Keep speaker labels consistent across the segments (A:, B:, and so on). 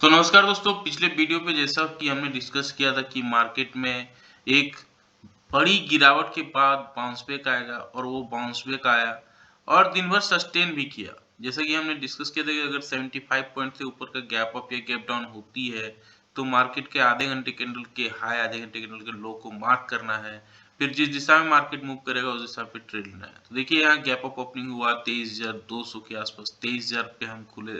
A: तो नमस्कार दोस्तों, पिछले वीडियो पे जैसा कि हमने डिस्कस किया था कि मार्केट में एक बड़ी गिरावट के बाद बाउंस बैक आएगा और वो बाउंस बैक आया और दिन भर सस्टेन भी किया। जैसा कि हमने डिस्कस किया था कि अगर 75 पॉइंट से ऊपर का गैप अप या गैप डाउन होती है तो मार्केट के आधे घंटे कैंडल के हाई, आधे घंटे कैंडल के लो को मार्क करना है। फिर जिस दिशा में मार्केट मूव करेगा उस दिशा पे ट्रेड लेना है। तो देखिए यहाँ गैप अप ओपनिंग हुआ 23,200 के आसपास, 23,000 पे हम खुले।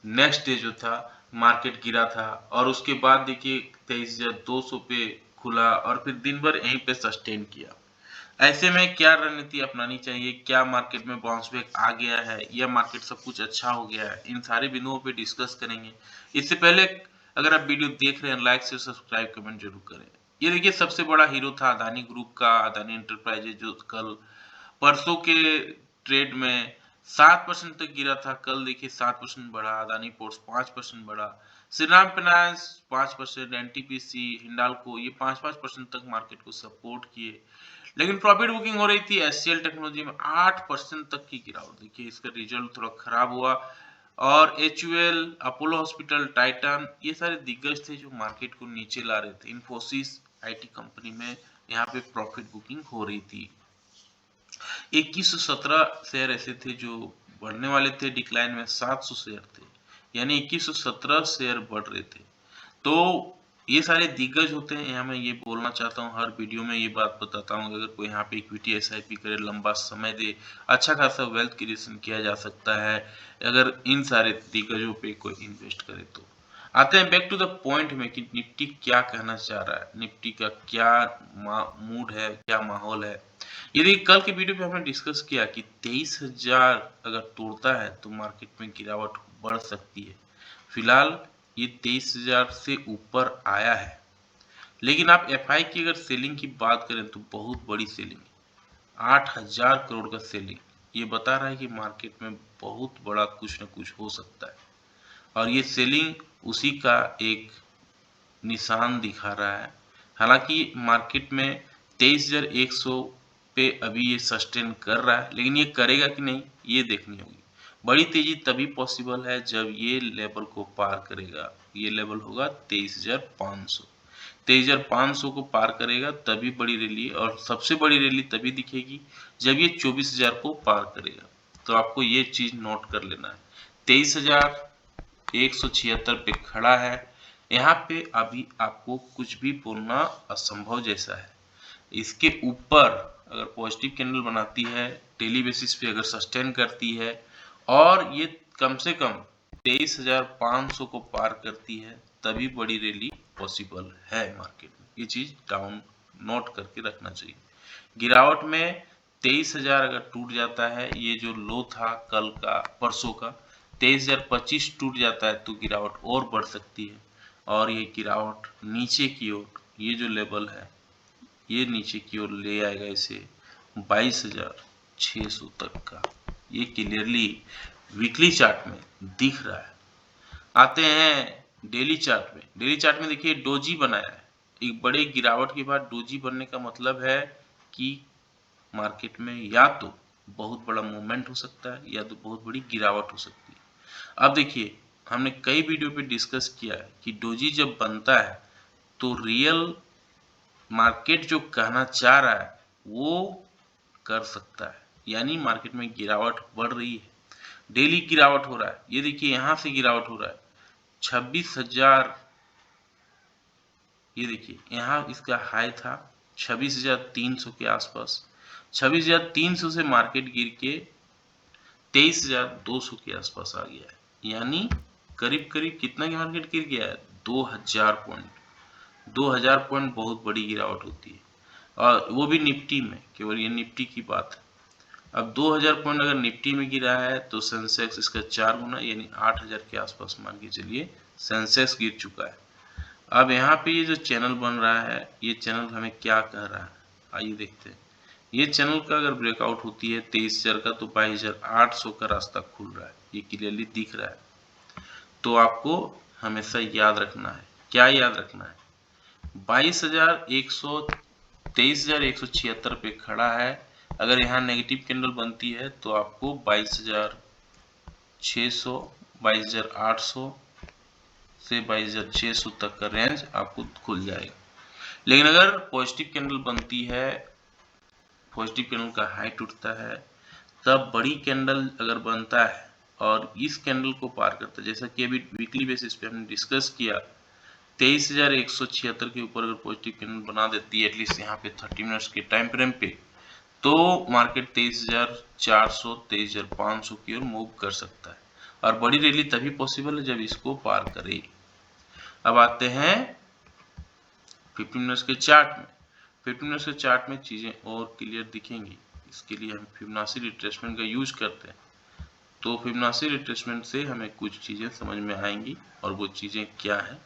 A: नेक्स्ट डे जो था मार्केट गिरा था और उसके बाद देखिए 23,200 पे खुला और फिर दिन भर यहीं पे सस्टेन किया। ऐसे में क्या रणनीति अपनानी चाहिए? क्या मार्केट में बाउंस बैक आ गया है या मार्केट सब कुछ अच्छा हो गया है? इन सारे बिंदुओं पे डिस्कस करेंगे। इससे पहले अगर आप वीडियो देख रहे हैं, लाइक शेयर सब्सक्राइब कमेंट जरूर करें। ये देखिए सबसे बड़ा हीरो था अदानी ग्रुप का, अदानी एंटरप्राइजेज, जो कल परसों के ट्रेड में 7% तक गिरा था। कल देखिए 7% बढ़ा, अदानी पोर्ट्स 5% बढ़ा, श्रीराम फाइनेंस 5%, एनटीपीसी, हिंडाल्को ये 5-5% तक मार्केट को सपोर्ट किए। लेकिन प्रॉफिट बुकिंग हो रही थी एचसीएल टेक्नोलॉजी में 8% तक की गिरावट। देखिए इसका रिजल्ट थोड़ा खराब हुआ और एचयूएल, अपोलो हॉस्पिटल, टाइटन ये सारे दिग्गज थे जो मार्केट को नीचे ला रहे थे। इन्फोसिस आईटी कंपनी में यहाँ पे प्रॉफिट बुकिंग हो रही थी। 2117 शेयर ऐसे थे जो बढ़ने वाले थे, डिक्लाइन में 700 शेयर थे, यानी 2117 शेयर बढ़ रहे थे। तो ये सारे दिग्गज होते हैं। यहाँ मैं ये बोलना चाहता हूँ, हर वीडियो में ये बात बताता हूँ, अगर कोई यहाँ पे इक्विटी एसआईपी करे, लंबा समय दे, अच्छा खासा वेल्थ क्रिएशन किया जा सकता है अगर इन सारे दिग्गजों पे कोई इन्वेस्ट करे तो। आते हैं बैक टू द पॉइंट में कि निफ्टी क्या कहना चाह रहा है, निफ्टी का क्या मूड है, क्या माहौल है। यदि कल के वीडियो पे हमने डिस्कस किया कि 23,000 अगर तोड़ता है तो मार्केट में गिरावट बढ़ सकती है। फिलहाल ये 23,000 से ऊपर आया है, लेकिन आप एफआई की अगर सेलिंग की बात करें तो बहुत बड़ी सेलिंग है, 8,000 करोड़ का सेलिंग। ये बता रहा है कि मार्केट में बहुत बड़ा कुछ न कुछ हो सकता है और ये सेलिंग उसी का एक निशान दिखा रहा है। हालांकि मार्केट में 23,100 पे अभी ये सस्टेन कर रहा है, लेकिन ये करेगा कि नहीं ये देखनी होगी। बड़ी तेजी तभी पॉसिबल है जब ये लेवल को पार करेगा। ये लेवल होगा 23,500। 23,500 को पार करेगा तभी बड़ी रैली, और सबसे बड़ी रैली तभी दिखेगी जब ये 24,000 को पार करेगा। तो आपको ये चीज नोट कर लेना है। 23,176 पे खड़ा है। यहाँ पे अभी आपको कुछ भी बोलना असंभव जैसा है। इसके ऊपर अगर पॉजिटिव कैंडल बनाती है, डेली बेसिस पे अगर सस्टेन करती है और ये कम से कम 23,500 को पार करती है तभी बड़ी रैली पॉसिबल है मार्केट में। ये चीज डाउन नोट करके रखना चाहिए। गिरावट में 23,000 अगर टूट जाता है, ये जो लो था कल का, परसों का 23,025 टूट जाता है तो गिरावट और बढ़ सकती है और ये गिरावट नीचे की ओर, ये जो लेवल है ये नीचे की ओर ले आएगा इसे 22,600 तक का। ये क्लियरली वीकली चार्ट में दिख रहा है। आते हैं डेली चार्ट में। डेली चार्ट में देखिए डोजी बनाया है। एक बड़े गिरावट के बाद डोजी बनने का मतलब है कि मार्केट में या तो बहुत बड़ा मूवमेंट हो सकता है या तो बहुत बड़ी गिरावट हो सकती है। अब देखिए हमने कई वीडियो पे डिस्कस किया है कि डोजी जब बनता है तो रियल मार्केट जो कहना चाह रहा है वो कर सकता है, यानी मार्केट में गिरावट बढ़ रही है, डेली गिरावट हो रहा है। ये देखिए यहां से गिरावट हो रहा है 26,000। ये देखिए यहाँ इसका हाई था 26,300 के आसपास। 26,300 से मार्केट गिर के 23,200 के आसपास आ गया है, यानी करीब करीब कितना की मार्केट गिर गया है, 2,000 पॉइंट। 2,000 पॉइंट बहुत बड़ी गिरावट होती है और वो भी निफ्टी में, केवल ये निफ्टी की बात है। अब 2,000 पॉइंट अगर निफ्टी में गिरा है तो सेंसेक्स इसका 4 गुना यानी 8,000 के आसपास मान के चलिए सेंसेक्स गिर चुका है। अब यहाँ पे ये जो चैनल बन रहा है, ये चैनल हमें क्या कह रहा है, आइए देखते हैं। ये चैनल का अगर ब्रेकआउट होती है 23,000 का तो 22,800 का रास्ता खुल रहा है, ये क्लियरली दिख रहा है। तो आपको हमेशा याद रखना है, क्या याद रखना है, 22,100, 23,176 पे खड़ा है। अगर यहाँ नेगेटिव कैंडल बनती है तो आपको 22,600, 22,800 से 22,600 तक का रेंज आपको खुल जाएगा। लेकिन अगर पॉजिटिव कैंडल बनती है, पॉजिटिव कैंडल का हाई टूटता है, तब बड़ी कैंडल अगर बनता है और इस कैंडल को पार करता है, जैसा कि अभी वीकली बेसिस पे हमने डिस्कस किया, 23,176 के ऊपर अगर पॉजिटिव कैंडल बना देती है एटलीस्ट यहाँ पे 30 मिनट्स के टाइम फ्रेम पे, तो मार्केट 23,400 23,500 की ओर मूव कर सकता है। और बड़ी रैली तभी पॉसिबल है जब इसको पार करे। अब आते हैं 15 मिनट्स के चार्ट में। 15 मिनट्स के चार्ट में चीजें और क्लियर दिखेंगी। इसके लिए हम फिबोनाची रिट्रेसमेंट का यूज करते हैं। तो फिबोनाची रिट्रेसमेंट से हमें कुछ चीजें समझ में आएंगी, और वो चीजें क्या है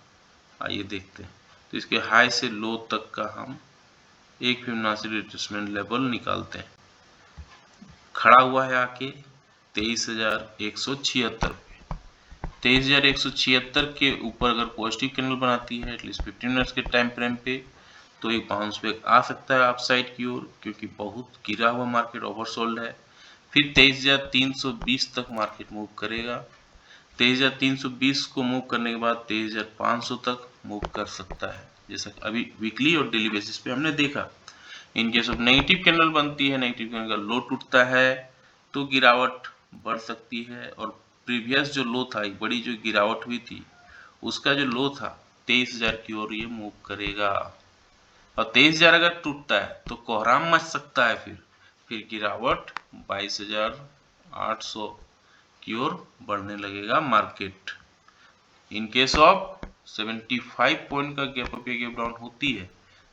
A: आइए देखते हैं। तो इसके हाई से लो तक का हम एक फिबोनाची रिट्रेसमेंट लेवल निकालते हैं। खड़ा हुआ है आके 23,176 पे। 23,176 के ऊपर अगर पॉजिटिव कैंडल बनाती है एटलीस्ट 15 मिनट्स के टाइम फ्रेम पे, तो एक बाउंस बैक आ सकता है अपसाइड की ओर, क्योंकि बहुत गिरा हुआ मार्केट ओवरसोल्ड है। फिर 23,320 तक मार्केट मूव करेगा। 23,320 को मूव करने के बाद 23,500 तक मूव कर सकता है, जैसा अभी वीकली और डेली बेसिस पे हमने देखा। In case of negative candle बनती है, नेगेटिव कैंडल का लो टूटता है, तो गिरावट बढ़ सकती है। और प्रीवियस जो लो था, एक बड़ी जो गिरावट हुई थी, उसका जो लो था 23,000 की ओर ये मूव करेगा। और 23,000 अगर टूटता है तो कोहराम मच सकता है। फिर गिरावट 22,800 की ओर बढ़ने लगेगा market. In case of 75 point का गैप अप या गैप डाउन होती है,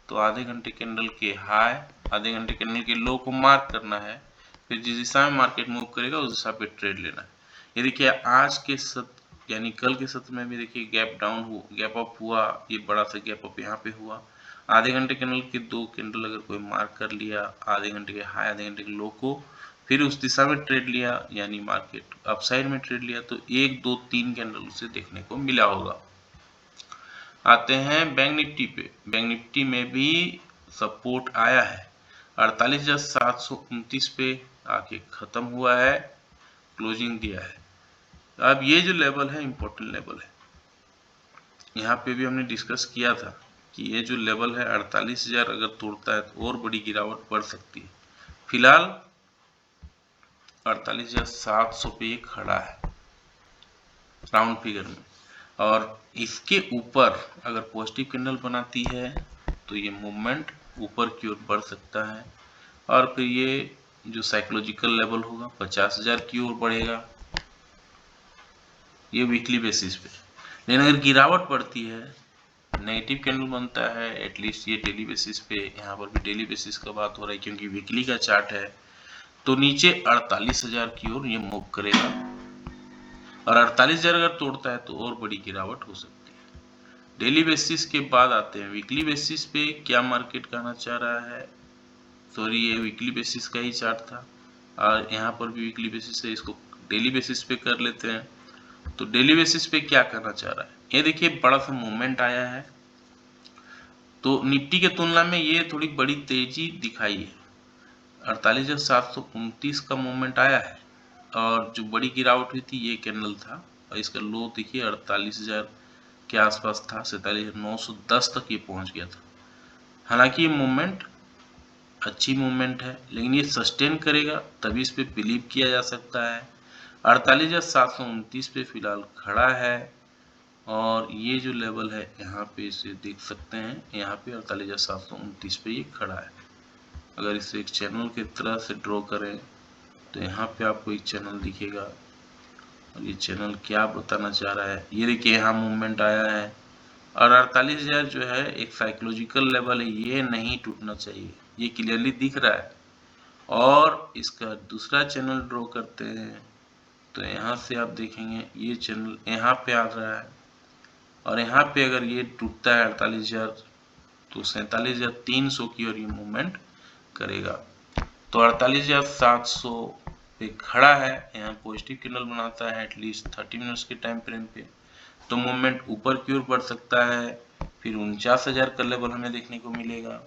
A: तो आधे घंटे कैंडल के हाई, आधे घंटे कैंडल के लो को मार्क करना है। फिर जिस दिशा में मार्केट मूव करेगा उस दिशा पे ट्रेड लेना है। ये देखिए आज के सत्र यानी कल के सत्र में भी देखिए गैप डाउन हुआ, गैप अप हुआ, ये बड़ा सा गैप अप यहाँ पे हुआ। आधे घंटे कैंडल के दो कैंडल अगर कोई मार्क कर लिया, आधे घंटे के हाई आधे घंटे के लो को, फिर उस दिशा में ट्रेड लिया यानी मार्केट अपसाइड में ट्रेड लिया, तो 1 2 3 कैंडल उसे देखने को मिला होगा। आते हैं बैंक निफ्टी पे। बैंक निफ्टी में भी सपोर्ट आया है, 48,729 पे आके खत्म हुआ है, क्लोजिंग दिया है। अब ये जो लेवल है इंपॉर्टेंट लेवल है। यहाँ पे भी हमने डिस्कस किया था कि ये जो लेवल है 48,000 अगर तोड़ता है तो और बड़ी गिरावट बढ़ सकती है। फिलहाल 48,700 पे ये खड़ा है राउंड फिगर में, और इसके ऊपर अगर पॉजिटिव कैंडल बनाती है तो ये मूवमेंट ऊपर की ओर बढ़ सकता है, और फिर ये जो साइकोलॉजिकल लेवल होगा 50,000 की ओर बढ़ेगा, ये वीकली बेसिस पे। लेकिन अगर गिरावट पड़ती है, नेगेटिव कैंडल बनता है, एटलीस्ट ये डेली बेसिस पे, यहाँ पर भी डेली बेसिस का बात हो रहा है क्योंकि वीकली का चार्ट है, तो नीचे 48,000 की ओर ये मूव करेगा। और 48,000 अगर तोड़ता है तो और बड़ी गिरावट हो सकती है। डेली बेसिस के बाद आते हैं वीकली बेसिस पे। क्या मार्केट कहना चाह रहा है, सॉरी ये वीकली बेसिस का ही चार्ट था, और यहाँ पर भी वीकली बेसिस है, इसको डेली बेसिस पे कर लेते हैं। तो डेली बेसिस पे क्या करना चाह रहा है, ये देखिए बड़ा सा मूवमेंट आया है, तो निफ्टी के तुलना में ये थोड़ी बड़ी तेजी दिखाई है। 48,729 का मूवमेंट आया है, और जो बड़ी गिरावट हुई थी ये कैंडल था, और इसका लो देखिए 48,000 के आसपास था, 47,910 तक ये पहुंच गया था। हालांकि ये मूवमेंट अच्छी मूवमेंट है, लेकिन ये सस्टेन करेगा तभी इस पे बिलीव किया जा सकता है। 48,729 पे फिलहाल खड़ा है, और ये जो लेवल है यहाँ पे इसे देख सकते हैं, यहाँ पे 48,729 पे ये खड़ा है। अगर इसे एक चैनल की तरह से ड्रॉ करें तो यहाँ पे आपको एक चैनल दिखेगा, और ये चैनल क्या बताना चाह रहा है, ये देखिए यहाँ मूवमेंट आया है, और 48,000 जो है एक साइकोलॉजिकल लेवल है, ये नहीं टूटना चाहिए, ये क्लियरली दिख रहा है। और इसका दूसरा चैनल ड्रॉ करते हैं तो यहाँ से आप देखेंगे ये चैनल यहाँ पे आ रहा है, और यहाँ पे अगर ये टूटता है 48,000 तो 47,300 की ओर ये मूवमेंट करेगा। तो 48,700 पे खड़ा है, यहाँ पॉजिटिव कैंडल बनाता है एटलीस्ट 30 मिनट्स के टाइम फ्रेम पे, तो मूवमेंट ऊपर की ओर बढ़ सकता है। फिर 49,000 का लेवल हमें देखने को मिलेगा,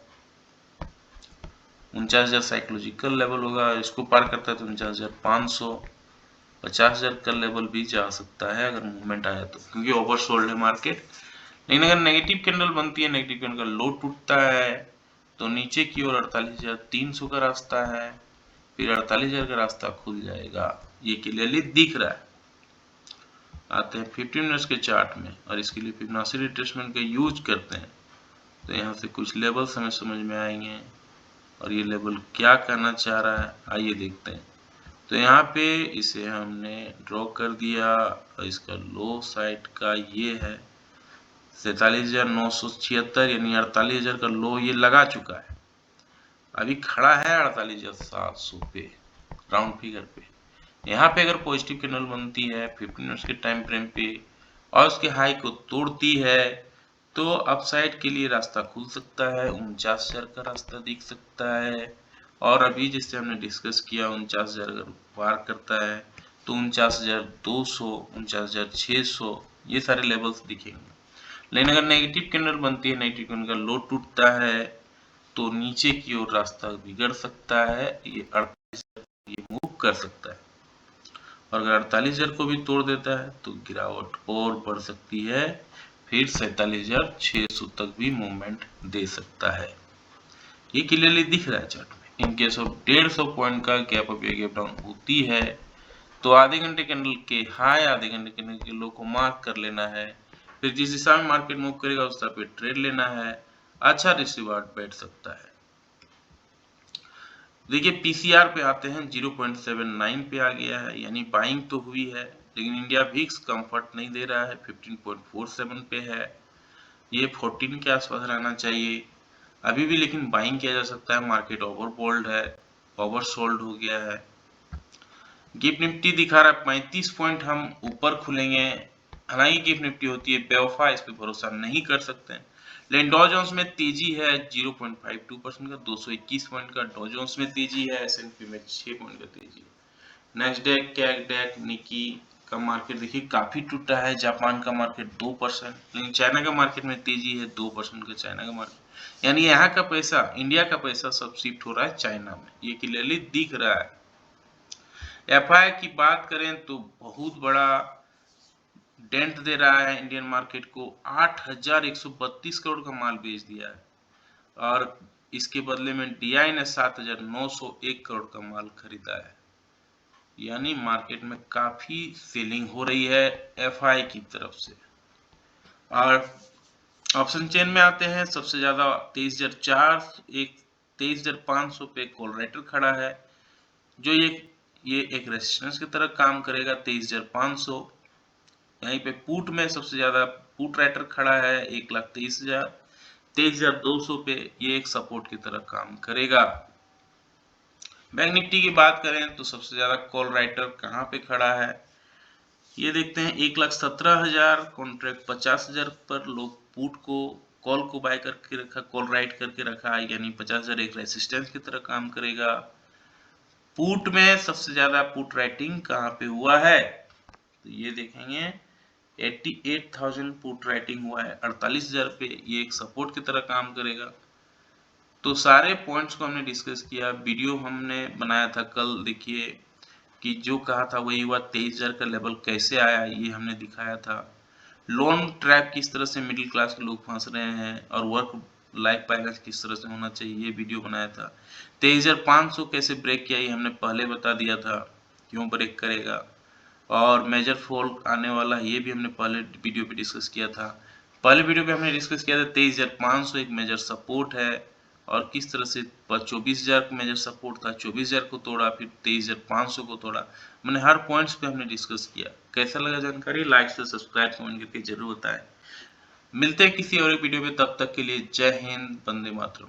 A: 49,000 साइकोलॉजिकल लेवल होगा, इसको पार करता है तो 49,500, 50,000 का लेवल भी जा सकता है अगर मूवमेंट आया तो, क्योंकि ओवरसोल्ड है मार्केट। लेकिन अगर नेगेटिव कैंडल बनती है, नेगेटिव कैंडल का लो टूटता है, तो नीचे की ओर 48,300 का रास्ता है, फिर 48,000 का रास्ता खुल जाएगा, ये क्लियरली दिख रहा है। आते हैं 15 मिनट्स के चार्ट में और इसके लिए फिबोनाची रिट्रेसमेंट का यूज करते हैं। तो यहाँ से कुछ लेवल्स हमें समझ में आएंगे और ये लेवल क्या करना चाह रहा है, आइए देखते हैं। तो यहाँ पे इसे हमने ड्रॉ कर दिया और इसका लो साइड का ये है 47,976, यानी 48,000 का लो ये लगा चुका है, अभी खड़ा है 48,700 पे राउंड फिगर पे। यहाँ पे अगर पॉजिटिव कैंडल बनती है 15 मिनट्स के टाइम फ्रेम पे और उसके हाई को तोड़ती है, तो अपसाइड के लिए रास्ता खुल सकता है, 49,000 का रास्ता दिख सकता है। और अभी जैसे हमने डिस्कस किया 49,000 अगर पार करता है तो 49,200, 49,600 ये सारे लेवल्स दिखेंगे। लेकिन अगर नेगेटिव कैंडल बनती है, नेगेटिव कैंडल का लो टूटता है, तो नीचे की ओर रास्ता बिगड़ सकता है, ये 48,000 ये मूव कर सकता है। और अगर 48,000 को भी तोड़ देता है तो गिरावट और बढ़ सकती है, फिर 47,600 तक भी मूवमेंट दे सकता है, ये क्लियरली दिख रहा है चार्ट में। इन केस ऑफ 150 पॉइंट का गैप अप या गैप डाउन होती है तो आधे घंटे कैंडल के हाई, आधे घंटे कैंडल के लो को मार्क कर लेना है, फिर जिस दिशा में मार्केट मूव करेगा उस तरह पे ट्रेड लेना है, अच्छा रिसीवर्ड बैठ सकता है। देखिए पीसीआर पे आते हैं, 0.79 पे आ गया है, यानी बाइंग तो हुई है, लेकिन इंडिया वीक्स कंफर्ट नहीं दे रहा है, 15.47 पे है, ये 14 के आसपास रहना चाहिए अभी भी, लेकिन बाइंग किया जा सकता है, मार्केट ओवरबोल्ड है, ओवरसोल्ड हो गया है। गिफ्ट निफ्टी दिखा रहा है 35 पॉइंट हम ऊपर खुलेंगे, हालांकि गिफ्ट निफ्टी होती है बेवफा, इस पे भरोसा नहीं कर सकते हैं। लेकिन डॉ जोन्स में तेजी है 0.52% का, 221 पॉइंट का डॉ जोन्स में तेजी है, एसएनपी में 6 पॉइंट का तेजी है। नेस्डैक, कैगडैक, निकी का मार्केट देखिए काफी टूटा है, जापान का मार्केट 2%, लेकिन चाइना का मार्केट में तेजी है 2% का चाइना का मार्केट, यानी यहाँ का पैसा, इंडिया का पैसा सब शिफ्ट हो रहा है चाइना में, ये क्लियरली दिख रहा है। एफआई की बात करें तो बहुत बड़ा डेंट दे रहा है इंडियन मार्केट को, 8,132 करोड़ का माल बेच दिया है और इसके बदले में डीआई ने 7,901 करोड़ का माल खरीदा है, यानी मार्केट में काफी सेलिंग हो रही है एफआई की तरफ से। और ऑप्शन चेन में आते हैं, सबसे ज्यादा 23,500 पे कॉल राइटर खड़ा है, जो ये एक रेजिस्टेंस की तरह काम करेगा 23,500। यहीं पे पुट में सबसे ज्यादा पुट राइटर खड़ा है 1,23,000, 23,200 पे ये एक सपोर्ट की तरह काम करेगा। बैंक निफ्टी की बात करें तो सबसे ज्यादा कॉल राइटर कहाँ पे खड़ा है, ये देखते हैं 1,17,000 कॉन्ट्रैक्ट 50,000 पर लोग पुट को कॉल को बाय करके रखा, कॉल राइट करके रखा, यानी 50,000 एक रेजिस्टेंस की तरह काम करेगा। पुट में सबसे ज्यादा पुट राइटिंग कहाँ पे हुआ है, तो ये देखेंगे 88,000 पुट राइटिंग हुआ है 48,000 पे, ये एक सपोर्ट की तरह काम करेगा। तो सारे पॉइंट्स को हमने डिस्कस किया, वीडियो हमने बनाया था कल, देखिए कि जो कहा था वही हुआ, 23,000 का लेवल कैसे आया ये हमने दिखाया था। लोन ट्रैप किस तरह से मिडिल क्लास के लोग फंस रहे हैं और वर्क लाइफ बैलेंस किस तरह से होना चाहिए, ये वीडियो बनाया था। 23,500 कैसे ब्रेक किया ये हमने पहले बता दिया था, क्यों ब्रेक करेगा, और मेजर फॉल आने वाला ये भी हमने पहले वीडियो पे डिस्कस किया था। पहले वीडियो पे हमने डिस्कस किया था 23,500 एक मेजर सपोर्ट है, और किस तरह से 24,000 का मेजर सपोर्ट था, 24,000 को तोड़ा, फिर 23,500 को तोड़ा, मैंने हर पॉइंट्स पे हमने डिस्कस किया। कैसा लगा जानकारी, लाइक से सब्सक्राइब कमेंट करके जरूर बताएं। मिलते हैं किसी और एक वीडियो में, तब तक के लिए जय हिंद, वंदे मातरम।